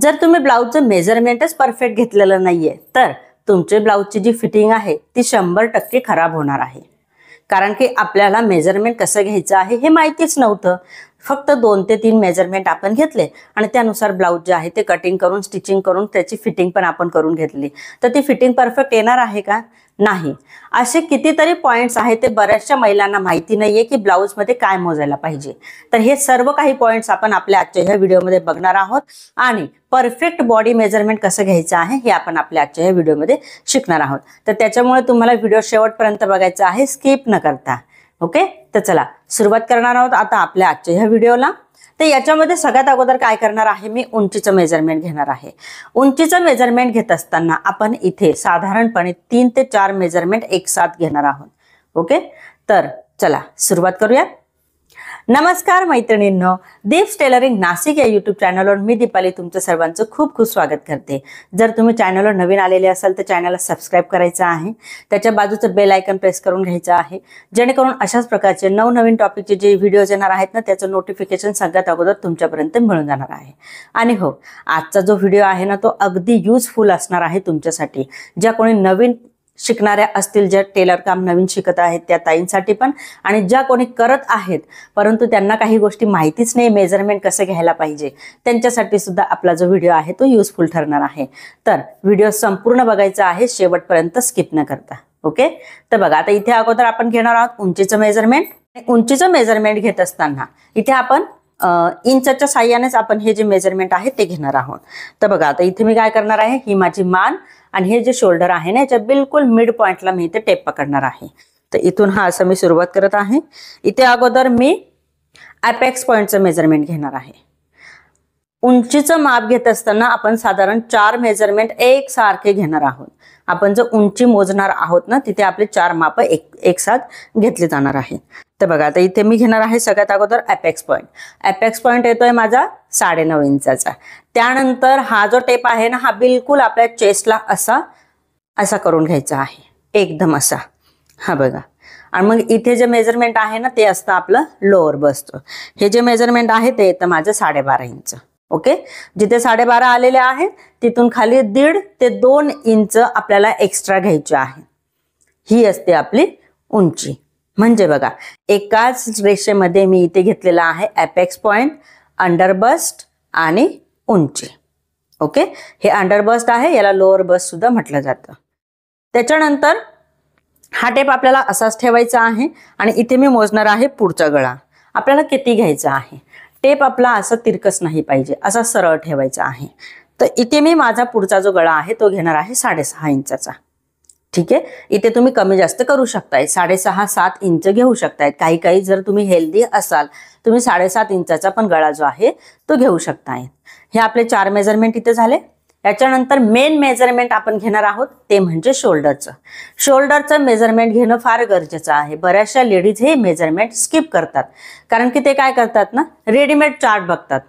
जर तुम्ही ब्लाउजचं मेजरमेंटच परफेक्ट घेतलेलं नाहीये तर तुमचे ब्लाउजची जी फिटिंग आहे ती 100% खराब होणार आहे. कारण की आपल्याला मेजरमेंट कसं घ्यायचं आहे हे माहितीच नव्हतं. फक्त 2 ते 3 मेजरमेंट आपण घेतले आणि त्यानुसार ब्लाउज जे आहे ते कटिंग करून स्टिचिंग करून त्याची फिटिंग पण आपण करून घेतली. तर ती फिटिंग परफेक्ट येणार आहे का? नाही. असे कितीतरी पॉइंट्स आहेत ते बऱ्याचशा महिलांना माहिती नाहीये की ब्लाउज मध्ये काय मोजायला पाहिजे. तर हे सर्व काही पॉइंट्स आपण आपल्या आजच्या ह्या व्हिडिओमध्ये बघणार आहोत आणि परफेक्ट बॉडी मेजरमेंट कसं घ्यायचं आहे हे आपण आपल्या आजच्या ह्या व्हिडिओमध्ये शिकणार आहोत. तर त्याच्यामुळे तुम्हाला व्हिडिओ शेवटपर्यंत बघायचा आहे, स्किप न करता. ओके, तर चला सुरुवात करणार आहोत आता आपल्या आजच्या ह्या व्हिडिओला. तर याच्यामध्ये सगळ्यात अगोदर काय करणार आहे, मी उंचीचं मेजरमेंट घेणार आहे. उंचीचं मेजरमेंट घेत असताना आपण इथे साधारणपणे 3 ते 4 मेजरमेंट एक साथ घेणार आहोत. ओके, तर चला सुरुवात करूया. नमस्कार मैत्रिणींनो, दीप्स टेलरिंग नाशिक या यूट्यूब चॅनलवर मी दीपाली तुमचं सर्वांचं खूप खूप स्वागत करते. जर तुम्ही चॅनलवर नवीन आलेले असाल तर चॅनलला सबस्क्राईब करायचं आहे. त्याच्या बाजूचं बेल आयकन प्रेस करून घ्यायचं आहे, जेणेकरून अशाच प्रकारचे नवनवीन टॉपिकचे जे व्हिडिओज येणार आहेत ना त्याचं नोटिफिकेशन सगळ्यात अगोदर तुमच्यापर्यंत मिळून जाणार आहे. आणि हो, आजचा जो व्हिडिओ आहे ना तो अगदी युजफुल असणार आहे तुमच्यासाठी. ज्या कोणी नवीन शिकणाऱ्या असतील, ज्या टेलर काम नवीन शिकत आहेत त्या ताईंसाठी पण, आणि ज्या कोणी करत आहेत परंतु त्यांना काही गोष्टी माहितीच नाही मेजरमेंट कसं घ्यायला पाहिजे, त्यांच्यासाठी सुद्धा आपला जो व्हिडिओ आहे तो युजफुल ठरणार आहे. तर व्हिडिओ संपूर्ण बघायचा आहे, शेवटपर्यंत स्किप न करता. ओके, तर बघा आता इथे अगोदर आपण घेणार आहोत उंचीचं मेजरमेंट. उंचीचं मेजरमेंट घेत असताना इथे आपण इंचच्या साह्यानेच आपण हे जे मेजरमेंट आहे ते घेणार आहोत. तर बघा आता इथे मी काय करणार आहे, ही माझी मान आणि हे जे शोल्डर आहे ना याच्या बिलकुल मिड पॉइंटला मी इथे टेप पकडणार आहे. तर इथून हा असं मी सुरुवात करत आहे. इथे अगोदर मी अपेक्स पॉइंटचं मेजरमेंट घेणार आहे. उंचीचं माप घेत असताना आपण साधारण 4 मेजरमेंट एक सारखे घेणार आहोत. आपण जर उंची मोजणार आहोत ना तिथे आपले 4 माप एक साथ घेतले जाणार आहेत. तर बघा आता इथे मी घेणार आहे सगळ्यात अगोदर अपेक्स पॉइंट. अपेक्स पॉइंट येतोय माझा 9.5 इंचाचा. त्यानंतर हा जो टेप आहे ना हा बिलकुल आपल्या चेस्टला असा करून घ्यायचा आहे, एकदम असा. हा बघा, आणि मग इथे जे मेजरमेंट आहे ना ते असतं आपलं लोअर बसचं. हे जे मेजरमेंट आहे ते येतं माझं 12.5 इंच. ओके, जिथे 12.5 आलेले आहेत तिथून खाली 1.5 ते 2 इंच आपल्याला एक्स्ट्रा घ्यायचे आहे. ही असते आपली उंची. म्हणजे बघा एकाच रेषेमध्ये मी इथे घेतलेला आहे अपेक्स पॉइंट, अंडर बस्ट आणि उंची. ओके, हे अंडर बस्ट आहे, याला लोअर बस्ट सुद्धा म्हटलं जातं. त्याच्यानंतर हा टेप आपल्याला असाच ठेवायचा आहे आणि इथे मी मोजणार आहे पुढचा गळा. आपल्याला किती घ्यायचा आहे, टेप आपला असा तिरकस नाही पाहिजे, असा सरळ ठेवायचा आहे. तर इथे मी माझा पुढचा जो गळा आहे तो घेणार आहे 6.5 इंचाचा. ठीक आहे, इथे तुम्ही कमी जास्त करू शकताय, 6.5-7 इंच घेऊ शकताय. काही जर तुम्ही हेल्दी असाल तुम्ही 7.5 इंचाचा पण गळा जो आहे तो घेऊ शकताय. हे आपले 4 मेजरमेंट इथे झाले. याच्यानंतर मेन मेजरमेंट आपण घेणार आहोत ते म्हणजे शोल्डरचं. शोल्डरचं मेजरमेंट घेणं फार गरजेचं आहे. बऱ्याचशा लेडीज हे मेजरमेंट स्किप करतात, कारण की ते काय करतात ना रेडीमेड चार्ट बघतात.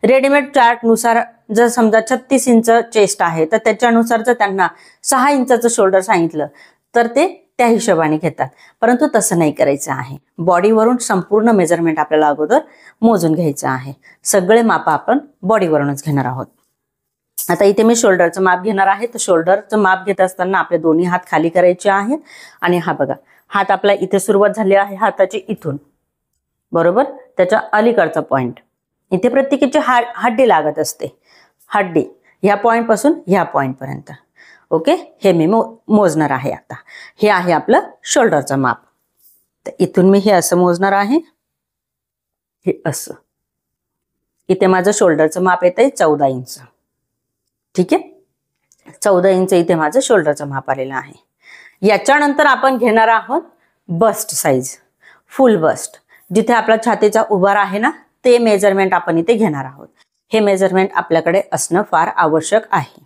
रेडीमेड चार्ट नुसार जर समजा 36 इंच चेस्ट आहे तर त्याच्यानुसार जर त्यांना 6 इंचाचं शोल्डर सांगितलं तर ते त्या हिशोबाने घेतात. परंतु तसं नाही करायचं आहे. बॉडीवरून संपूर्ण मेजरमेंट आपल्याला अगोदर मोजून घ्यायचं आहे. सगळे माप आपण बॉडीवरूनच घेणार आहोत. आता इथे मी शोल्डरचं माप घेणार आहे. तर शोल्डरचं माप घेत असताना आपले दोन्ही हात खाली करायचे आहेत. आणि हा बघा, हात आपला इथे सुरुवात झाली आहे हाताची इथून, बरोबर त्याच्या अलीकडचा पॉइंट. इथे प्रत्येकीची हड्डी लागत असते, हड्डी ह्या पॉइंट पासून ह्या पॉइंट पर्यंत. ओके, हे मी मोजणार आहे. आता हे आहे आपलं शोल्डरचं माप. तर इथून मी हे असं मोजणार आहे, हे असं. इथे माझं शोल्डरचं माप येतंय 14 इंच. ठीक आहे, 14 इंच इथे माझं शोल्डरचं माप आलेलं आहे. याच्यानंतर आपण घेणार आहोत बस्ट साईज, फुल बस्ट. जिथे आपला छातीचा उभार आहे ना ते मेजरमेंट आपण इथे घेणार आहोत. हे मेजरमेंट आपल्याकडे असणं फार आवश्यक आहे.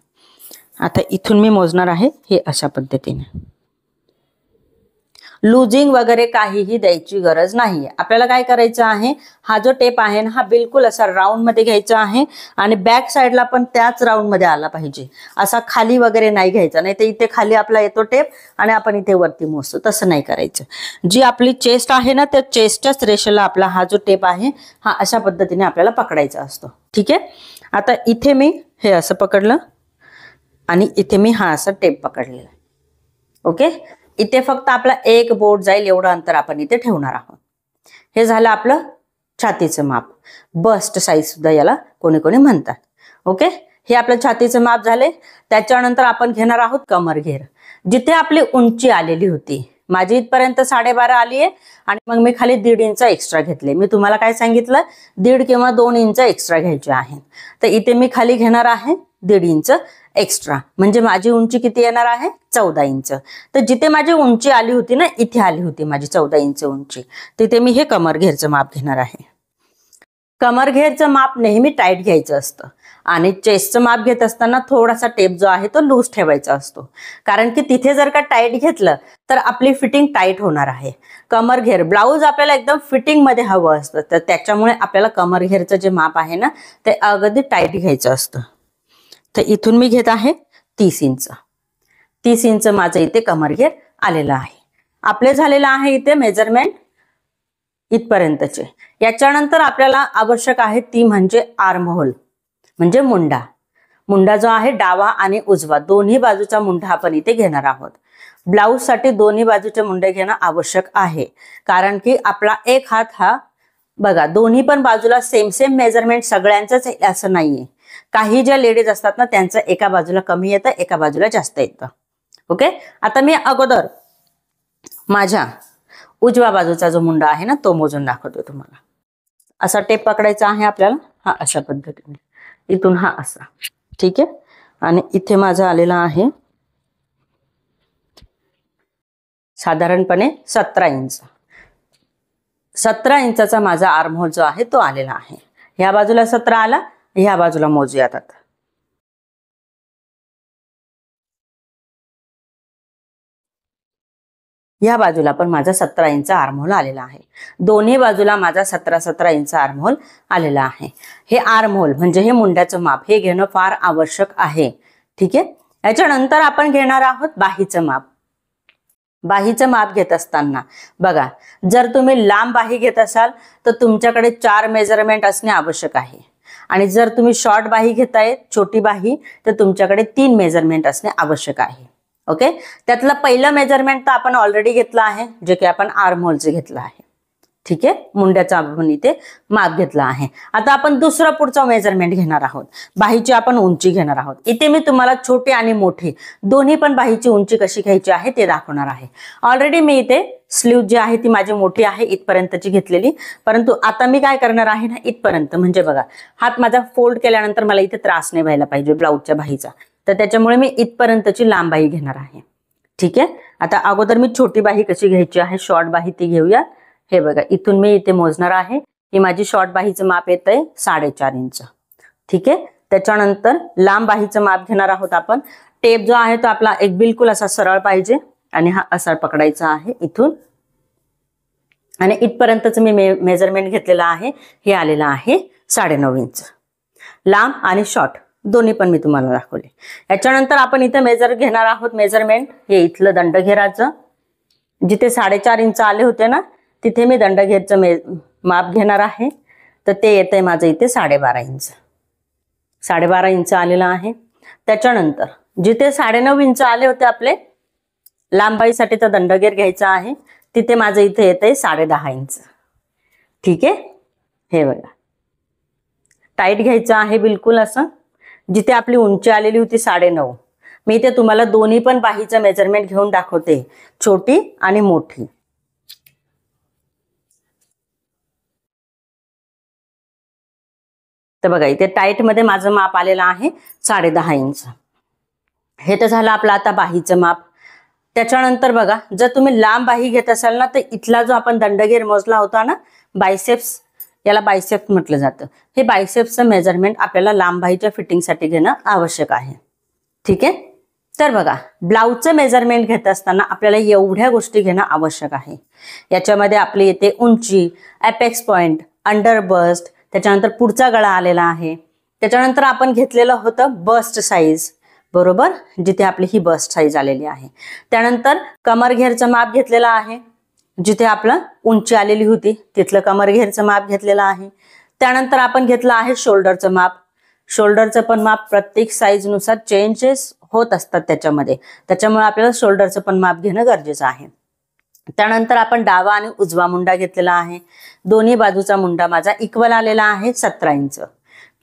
आता इथून मी मोजणार आहे हे अशा पद्धतीने. लुजिंग वगैरे काहीही द्यायची गरज नाहीये. आपल्याला काय करायचं आहे, हा जो टेप आहे ना हा बिलकुल असा राऊंड मध्ये घ्यायचा आहे आणि बॅक साईडला पण त्याच राऊंड मध्ये आला पाहिजे. असा खाली वगैरे नाही घ्यायचा, नाही तर इथे खाली आपला येतो टेप आणि आपण इथे वरती मोजतो, तसं नाही करायचं. जी आपली चेस्ट आहे ना त्या चेस्टच्याच रेषेला आपला हा जो टेप आहे हा अशा पद्धतीने आपल्याला पकडायचा असतो. ठीक आहे. आता इथे मी हे असं पकडलं आणि इथे मी हा असा टेप पकडलेला. ओके, इथे फक्त आपला एक बोट जाईल एवढं अंतर आपण इथे ठेवणार आहोत. हे झालं आपलं छातीचं माप. बस्ट साईज सुद्धा याला कोणी कोणी म्हणतात. ओके, हे आपलं छातीचं माप झाले. त्याच्यानंतर आपण घेणार आहोत कमर घेर. जिथे आपली उंची आलेली होती, माझी इथपर्यंत 12.5 आली आहे आणि मग मी खाली 1.5 इंच एक्स्ट्रा घेतले. मी तुम्हाला काय सांगितलं, 1.5 किंवा 2 इंच एक्स्ट्रा घ्यायचे आहे. तर इथे मी खाली घेणार आहे 1.5 इंच एक्स्ट्रा, म्हणजे माझी उंची किती येणार आहे, 14 इंच. तर जिथे माझी उंची आली होती ना, इथे आली होती माझी 14 इंच उंची, तिथे मी हे कमर घेरचं माप घेणार आहे. कमर घेरचं माप नेहमी टाईट घ्यायचं असतं आणि चेस्टचं माप घेत असताना थोडासा टेप जो आहे तो लूज ठेवायचा असतो. कारण की तिथे जर का टाईट घेतलं तर आपली फिटिंग टाईट होणार आहे. कमर घेर ब्लाऊज आपल्याला एकदम फिटिंग मध्ये हवं असतं, तर त्याच्यामुळे आपल्याला कमर घेरचं जे माप आहे ना, ते अगदी टाईट घ्यायचं असतं. तर इथून मी घेत आहे 30 इंच. 30 इंच माझं इथे कमर घेर आलेलं आहे. आपले झालेलं आहे इथे मेजरमेंट इथपर्यंतचे. याच्यानंतर आपल्याला आवश्यक आहे ती म्हणजे आर्म होल, म्हणजे मुंडा. मुंडा जो आहे डावा आणि उजवा दोन्ही बाजूचा मुंडा आपण इथे घेणार आहोत. ब्लाऊज साठी दोन्ही बाजूचे मुंडे घेणं आवश्यक आहे, कारण की आपला एक हात हा बघा दोन्ही पण बाजूला सेम सेम मेजरमेंट सगळ्यांचंच असं नाहीये. काही ज्या लेडीज असतात ना, त्यांचं एका बाजूला कमी येतं, एका बाजूला जास्त येतं. ओके, आता मी अगोदर माझ्या उजव्या बाजूचा जो मुंडा आहे ना, तो मोजून दाखवतो तुम्हाला. असा टेप पकडायचा आहे आपल्याला, हा अशा पद्धतीने, इथून हा असा. ठीक आहे, आणि इथे माझा आलेला आहे साधारणपणे 17 इंच. 17 इंचाचा माझा आर्म होल जो आहे तो आलेला आहे. ह्या बाजूला 17 आला, ह्या बाजूला मोजूयात आता. ह्या बाजूला पण माझा 17 इंच आर्म होल आलेला आहे. दोन्ही बाजूला माझा 17 इंच आर्म होल आलेला आहे. हे आर्म होल म्हणजे हे मुंड्याचं माप हे घेणं फार आवश्यक आहे. ठीक आहे, याच्यानंतर आपण घेणार आहोत बाहीचं माप. बाहीचं माप घेत असताना बघा, जर तुम्ही लांब बाही घेत असाल तर तुमच्याकडे 4 मेजरमेंट असणे आवश्यक आहे, आणि जर तुम्ही शॉर्ट बाही घेताय, छोटी बाही, तर तुमच्याकडे 3 मेजरमेंट असणे आवश्यक आहे. ओके, त्यातलं पहिलं मेजरमेंट तर आपण ऑलरेडी घेतलं आहे, जे की आपण आर्म होलचं घेतलं आहे. ठीक आहे, मुंड्याचा आपण इथे माप घेतला आहे. आता आपण दुसरं पुढचं मेजरमेंट घेणार आहोत. बाहीची आपण उंची घेणार आहोत. इथे मी तुम्हाला छोटे आणि मोठे दोन्ही पण बाहीची उंची कशी घ्यायची आहे ते दाखवणार आहे. ऑलरेडी मी इथे स्लीव जी आहे ती माझी मोठी आहे, इथपर्यंतची घेतलेली, परंतु आता मी काय करणार आहे ना, इथपर्यंत, म्हणजे बघा हात माझा फोल्ड केल्यानंतर मला इथे त्रास नाही व्हायला पाहिजे ब्लाऊजच्या बाहीचा, तर त्याच्यामुळे मी इथपर्यंतची लांब बाही घेणार आहे. ठीक आहे, आता अगोदर मी छोटी बाही कशी घ्यायची आहे, शॉर्ट बाही ती घेऊया. हे बघा, इथून मी इथे मोजणार आहे. ही माझी शॉर्ट बाहीचं माप येत आहे 4.5 इंच. ठीक आहे, त्याच्यानंतर लांब बाहीचं माप घेणार आहोत आपण. टेप जो आहे तो आपला एक बिलकुल असा सरळ पाहिजे आणि हा असा पकडायचा आहे इथून, आणि इथपर्यंतच मी मेजरमेंट घेतलेला आहे. हे आलेलं आहे 9.5 इंच. लांब आणि शॉर्ट दोन्ही पण मी तुम्हाला दाखवले. याच्यानंतर आपण इथे मेजर घेणार आहोत. मेजरमेंट हे इथलं दंडघेराचं, जिथे 4.5 इंच आले होते ना, तिथे मी दंडघेरचं माप घेणार आहे. तर ते येत आहे माझं इथे 12.5 इंच. 12.5 इंच आलेलं आहे. त्याच्यानंतर जिथे 9.5 इंच आले होते आपले लांब बाहीसाठीचा दंडघेर घ्यायचा आहे, तिथे माझं इथे येत आहे 10.5 इंच. ठीक आहे, हे बघा टाईट घ्यायचं आहे बिलकुल असं. जिथे आपली उंची आलेली होती 9.5, मी इथे तुम्हाला दोन्ही पण बाहीचं मेजरमेंट घेऊन दाखवते, छोटी आणि मोठी. तर बघा इथे टाईट मध्ये माझं माप आलेलं आहे 10.5 इंच. हे तर झालं आपलं आता बाहीचं माप. त्याच्यानंतर बघा, जर तुम्ही लांब बाही घेत असाल ना, तर इथला जो आपण दंडघेर मोजला होता ना, बायसेप्स, याला बायसेप्स म्हटलं जातं, हे बायसेप्सचं मेजरमेंट आपल्याला लांब बाहीच्या फिटिंगसाठी घेणं आवश्यक आहे. ठीक आहे, तर बघा ब्लाऊजचं मेजरमेंट घेत असताना आपल्याला एवढ्या गोष्टी घेणं आवश्यक आहे. याच्यामध्ये आपली येते उंची, एपेक्स पॉइंट, अंडर बस्ट, त्याच्यानंतर पुढचा गळा आलेला आहे. त्याच्यानंतर आपण घेतलेलं होतं बस्ट साईज, बरोबर, जिथे आपली ही बस्ट साईज आलेली आहे. त्यानंतर कमर घेरचं माप घेतलेलं आहे, जिथे आपलं उंची आलेली होती तिथलं कमर घेरचं माप घेतलेलं आहे. त्यानंतर आपण घेतलं आहे शोल्डरचं माप. शोल्डरचं पण माप प्रत्येक साईज नुसार चेंजेस होत असतात त्याच्यामुळे आपल्याला शोल्डरचं पण माप घेणं गरजेचं आहे. त्यानंतर आपण डावा आणि उजवा मुंडा घेतलेला आहे. दोन्ही बाजूचा मुंडा माझा इक्वल आलेला आहे 17 इंच.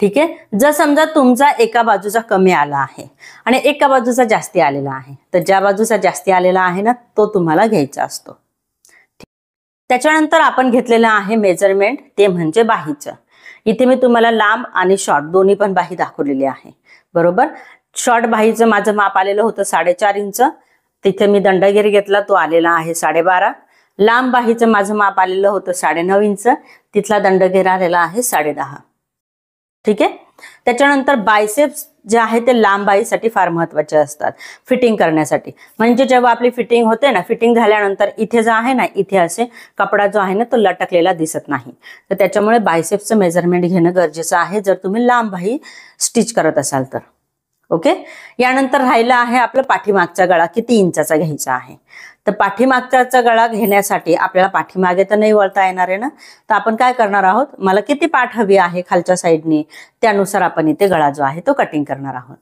ठीक आहे. जर समजा तुमचा एका बाजूचा कमी आला आहे आणि एका बाजूचा जास्ती आलेला आहे, तर ज्या बाजूचा जास्ती आलेला आहे ना तो तुम्हाला घ्यायचा असतो. त्याच्यानंतर आपण घेतलेलं आहे मेजरमेंट, ते म्हणजे बाहीचं. इथे मी तुम्हाला लांब आणि शॉर्ट दोन्ही पण बाही दाखवलेली आहे. बरोबर. शॉर्ट बाहीचं माझं माप आलेलं होतं 4.5 इंच. तिथे मी दंडगेर घेतला, तो आलेला आहे 12.5. लांब बाहीचं माझं माप आलेलं होतं 9.5 इंच. तिथला दंडगेर आलेला आहे 10.5. ठीक आहे. त्याच्यानंतर बायसेप्स जे आहे ते लांब बाहीसाठी फार महत्वाचे असतात फिटिंग करण्यासाठी. म्हणजे जेव्हा आपली फिटिंग होते ना, फिटिंग झाल्यानंतर इथे जो आहे ना, इथे असे कपडा जो आहे ना तो लटकलेला दिसत नाही. तर त्याच्यामुळे बायसेप्सचं मेजरमेंट घेणं गरजेचं आहे जर तुम्ही लांब बाही स्टिच करत असाल तर. ओके. यानंतर राहिला आहे आपला पाठीमागचा गळा किती इंचाचा घ्यायचा आहे. तर पाठीमागचा गळा घेण्यासाठी आपल्याला पाठीमागे तर नाही वळता येणार आहे ना, तर आपण काय करणार आहोत, मला किती पाठ हवी आहे खालच्या साईडनी त्यानुसार आपण इथे गळा जो आहे तो कटिंग करणार आहोत.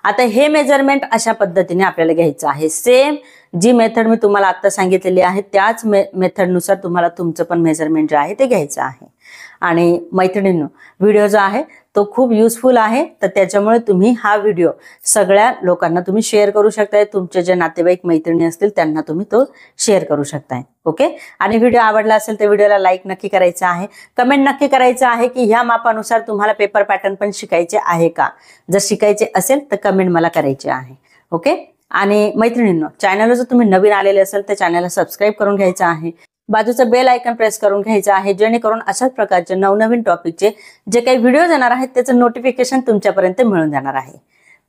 आता हे मेजरमेंट अशा पद्धतीने आपल्याला घ्यायचं आहे. सेम जी मेथड मी तुम्हाला आता सांगितलेली आहे त्याच मेथडनुसार तुम्हाला तुमचं पण मेजरमेंट जे आहे ते घ्यायचं आहे. आणि मैत्रिणींनो, व्हिडिओ जो आहे तो खूप युजफुल आहे, तर त्याच्यामुळे तुम्ही हा व्हिडिओ सगळ्या लोकांना तुम्ही शेअर करू शकताय. तुमचे जे नातेवाईक मैत्रिणी असतील त्यांना तुम्ही तो शेअर करू शकताय. ओके. आणि व्हिडिओ आवडला असेल तर व्हिडिओला लाईक नक्की करायचं आहे. कमेंट नक्की करायचं आहे की ह्या मापानुसार तुम्हाला पेपर पॅटर्न पण शिकायचे आहे का. जर शिकायचे असेल तर कमेंट मला करायचे आहे. ओके. आणि मैत्रिणींनो, चॅनलवर जर तुम्ही नवीन आलेले असेल तर चॅनलला सबस्क्राईब करून घ्यायचं आहे. बाजूचं बेल आयकॉन प्रेस करून घ्यायचं आहे, जेणेकरून अशाच प्रकारचे नवनवीन टॉपिकचे जे काही व्हिडिओ येणार आहेत त्याचं नोटिफिकेशन तुमच्यापर्यंत मिळून जाणार आहे.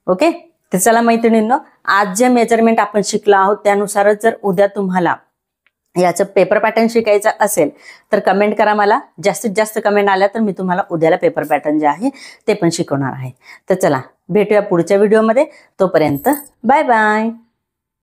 ओके. तर चला मैत्रिणींनो, आज जे मेजरमेंट आपण शिकलो आहोत त्यानुसारच जर उद्या तुम्हाला याचं पेपर पॅटर्न शिकायचं असेल तर कमेंट करा मला. जास्तीत जास्त कमेंट आल्या तर मी तुम्हाला उद्याला पेपर पॅटर्न जे आहे ते पण शिकवणार आहे. तर चला भेटूया पुढच्या व्हिडिओमध्ये. तोपर्यंत बाय बाय.